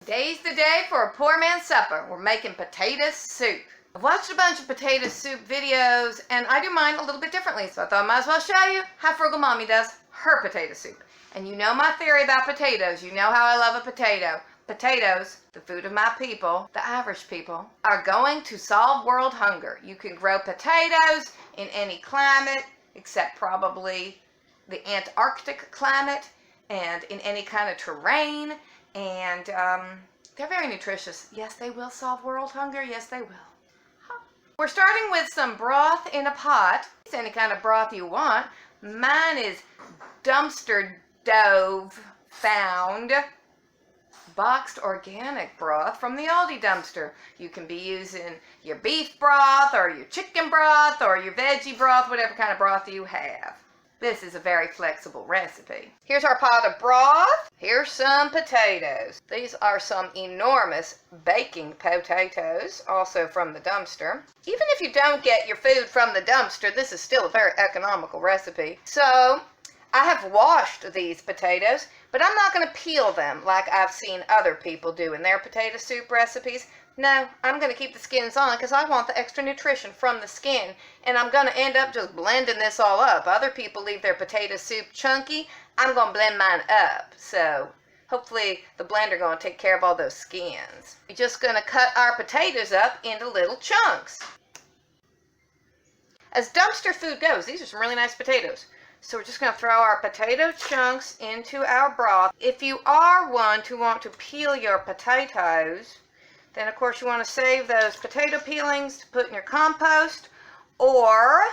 Today's the day for a poor man's supper. We're making potato soup. I've watched a bunch of potato soup videos and I do mine a little bit differently, so I thought I might as well show you how Frugal Mommy does her potato soup. And you know my theory about potatoes. You know how I love a potato. Potatoes, the food of my people, the Irish people, are going to solve world hunger. You can grow potatoes in any climate except probably the Antarctic climate and in any kind of terrain. And they're very nutritious. Yes, they will solve world hunger. Yes, they will. We're starting with some broth in a pot. It's any kind of broth you want. Mine is dumpster dove found boxed organic broth from the Aldi dumpster. You can be using your beef broth or your chicken broth or your veggie broth, whatever kind of broth you have. This is a very flexible recipe. Here's our pot of broth. Here's some potatoes. These are some enormous baking potatoes, also from the dumpster. Even if you don't get your food from the dumpster, this is still a very economical recipe. So I have washed these potatoes, but I'm not going to peel them like I've seen other people do in their potato soup recipes. No, I'm going to keep the skins on because I want the extra nutrition from the skin, and I'm going to end up just blending this all up. Other people leave their potato soup chunky. I'm going to blend mine up, so hopefully the blender going to take care of all those skins. We're just going to cut our potatoes up into little chunks. As dumpster food goes, these are some really nice potatoes. So we're just going to throw our potato chunks into our broth. If you are one to want to peel your potatoes, then of course you want to save those potato peelings to put in your compost, or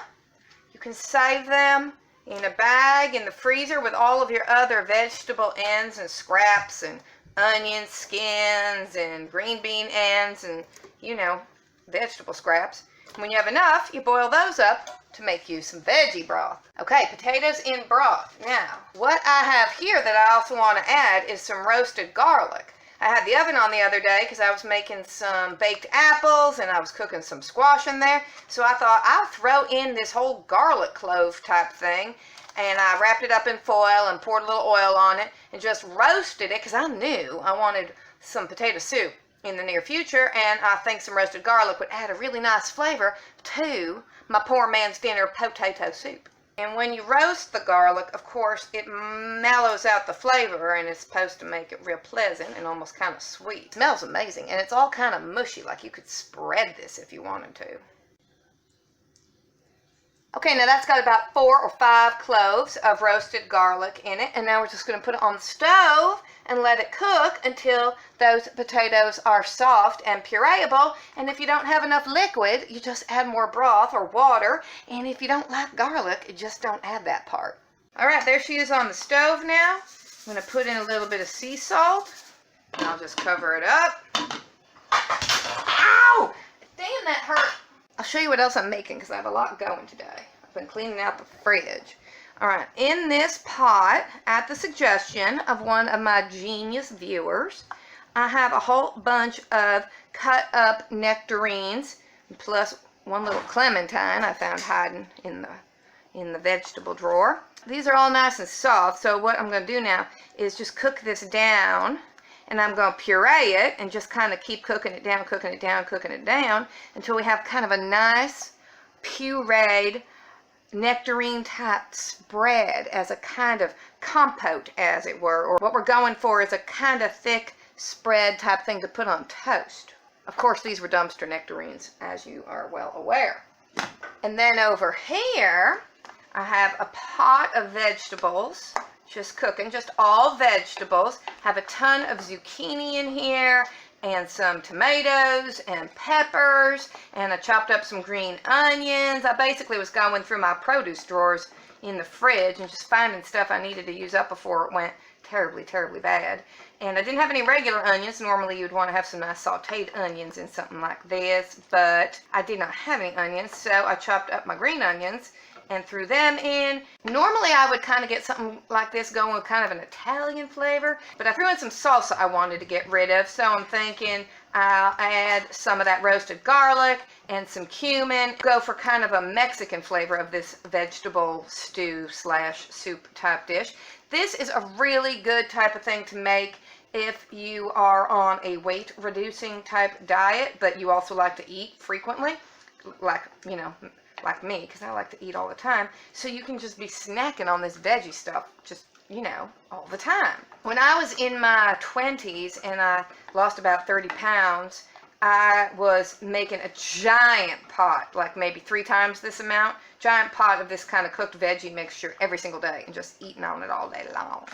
you can save them in a bag in the freezer with all of your other vegetable ends and scraps and onion skins and green bean ends and, you know, vegetable scraps. And when you have enough, you boil those up to make you some veggie broth. Okay, potatoes in broth. Now, what I have here that I also want to add is some roasted garlic. I had the oven on the other day because I was making some baked apples and I was cooking some squash in there. So I thought I'll throw in this whole garlic clove type thing. And I wrapped it up in foil and poured a little oil on it and just roasted it because I knew I wanted some potato soup in the near future, and I think some roasted garlic would add a really nice flavor to my poor man's dinner potato soup. And when you roast the garlic, of course, it mellows out the flavor and it's supposed to make it real pleasant and almost kind of sweet. It smells amazing, and it's all kind of mushy, like you could spread this if you wanted to. Okay, now that's got about 4 or 5 cloves of roasted garlic in it, and now we're just going to put it on the stove and let it cook until those potatoes are soft and pureeable. And if you don't have enough liquid, you just add more broth or water, and if you don't like garlic, you just don't add that part. Alright, there she is on the stove now. I'm going to put in a little bit of sea salt, and I'll just cover it up. Ow! Damn, that hurt. I'll show you what else I'm making because I have a lot going today. I've been cleaning out the fridge. Alright, in this pot, at the suggestion of one of my genius viewers, I have a whole bunch of cut up nectarines, plus one little clementine I found hiding in the vegetable drawer. These are all nice and soft, so what I'm going to do now is just cook this down. And I'm going to puree it and just kind of keep cooking it down, cooking it down, cooking it down until we have kind of a nice pureed nectarine type spread as a kind of compote, as it were. Or what we're going for is a kind of thick spread type thing to put on toast. Of course, these were dumpster nectarines, as you are well aware. And then over here, I have a pot of vegetables. Just cooking, just all vegetables. Have a ton of zucchini in here, and some tomatoes and peppers, and I chopped up some green onions. I basically was going through my produce drawers in the fridge and just finding stuff I needed to use up before it went terribly, terribly bad. And I didn't have any regular onions. Normally you'd want to have some nice sauteed onions in something like this, but I did not have any onions, so I chopped up my green onions and threw them in. Normally I would kind of get something like this going with kind of an Italian flavor, but I threw in some salsa I wanted to get rid of, so I'm thinking I'll add some of that roasted garlic and some cumin, go for kind of a Mexican flavor of this vegetable stew slash soup type dish. This is a really good type of thing to make if you are on a weight reducing type diet, but you also like to eat frequently, like, you know, like me, because I like to eat all the time. So you can just be snacking on this veggie stuff, just, you know, all the time. When I was in my 20s and I lost about 30 pounds, I was making a giant pot, like maybe 3 times this amount, giant pot of this kind of cooked veggie mixture every single day and just eating on it all day long.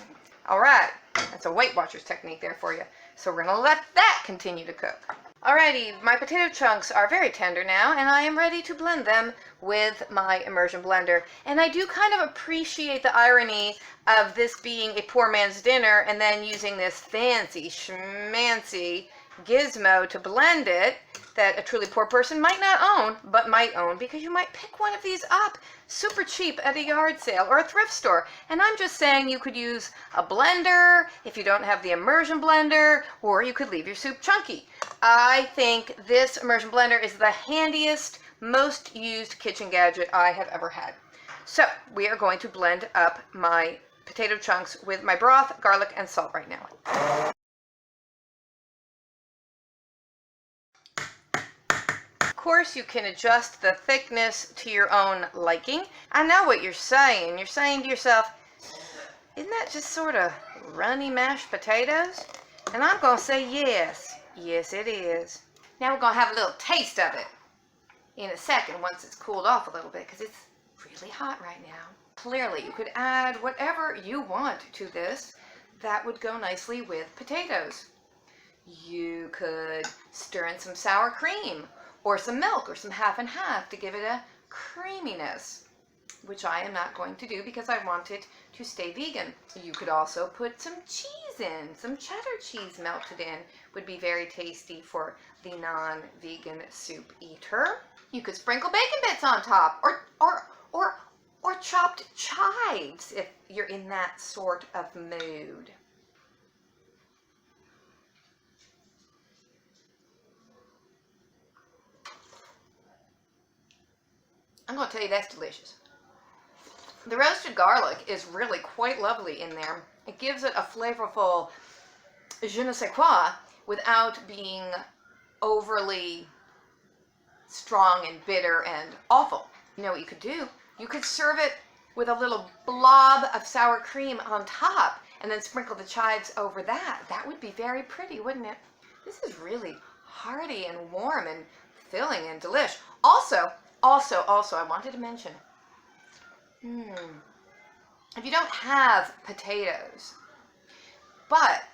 All right, that's a Weight Watchers technique there for you. So we're going to let that continue to cook. Alrighty, my potato chunks are very tender now, and I am ready to blend them with my immersion blender. And I do kind of appreciate the irony of this being a poor man's dinner and then using this fancy schmancy gizmo to blend it that a truly poor person might not own, but might own, because you might pick one of these up super cheap at a yard sale or a thrift store. And I'm just saying you could use a blender if you don't have the immersion blender, or you could leave your soup chunky. I think this immersion blender is the handiest, most used kitchen gadget I have ever had. So we are going to blend up my potato chunks with my broth, garlic, and salt right now. Of course, you can adjust the thickness to your own liking. I know what you're saying. You're saying to yourself, isn't that just sort of runny mashed potatoes? And I'm going to say yes. Yes, it is. Now we're going to have a little taste of it in a second once it's cooled off a little bit, because it's really hot right now. Clearly, you could add whatever you want to this that would go nicely with potatoes. You could stir in some sour cream or some milk or some half and half to give it a creaminess, which I am not going to do because I want it to stay vegan. You could also put some cheese in. Some cheddar cheese melted in would be very tasty for the non-vegan soup eater. You could sprinkle bacon bits on top, or chopped chives if you're in that sort of mood. I'm going to tell you that's delicious. The roasted garlic is really quite lovely in there. It gives it a flavorful je ne sais quoi without being overly strong and bitter and awful. You know what you could do? You could serve it with a little blob of sour cream on top and then sprinkle the chives over that. That would be very pretty, wouldn't it? This is really hearty and warm and filling and delish. Also, I wanted to mention, if you don't have potatoes, but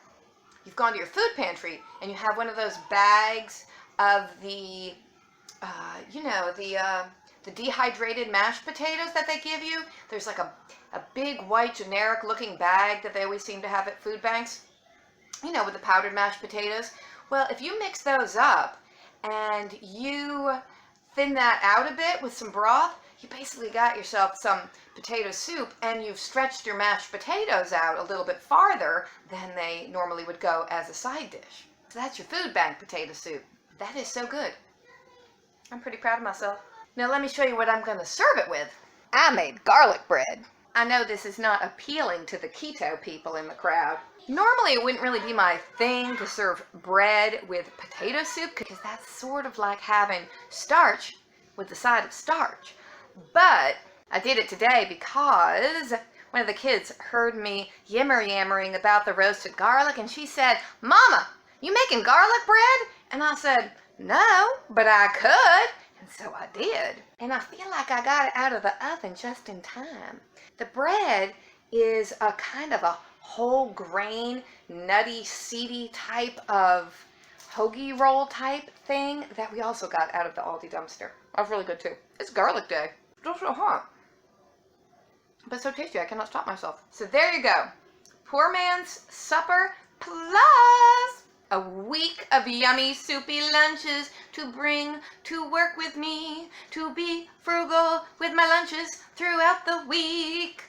you've gone to your food pantry and you have one of those bags of the, the dehydrated mashed potatoes that they give you. There's like a big white generic looking bag that they always seem to have at food banks, you know, with the powdered mashed potatoes. Well, if you mix those up and you thin that out a bit with some broth, you basically got yourself some potato soup, and you've stretched your mashed potatoes out a little bit farther than they normally would go as a side dish. So that's your food bank potato soup. That is so good. I'm pretty proud of myself. Now let me show you what I'm going to serve it with. I made garlic bread. I know this is not appealing to the keto people in the crowd. Normally it wouldn't really be my thing to serve bread with potato soup, because that's sort of like having starch with the side of starch. But I did it today because one of the kids heard me yammering about the roasted garlic, and she said, "Mama, you making garlic bread?" And I said, "No, but I could." And so I did. And I feel like I got it out of the oven just in time. The bread is a kind of a whole grain, nutty, seedy type of hoagie roll type thing that we also got out of the Aldi dumpster. That was really good too. It's garlic day. It's also hot, but so tasty I cannot stop myself. So there you go. Poor man's supper plus a week of yummy soupy lunches to bring to work with me, to be frugal with my lunches throughout the week.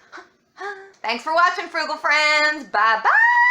Thanks for watching, Frugal friends. Bye bye.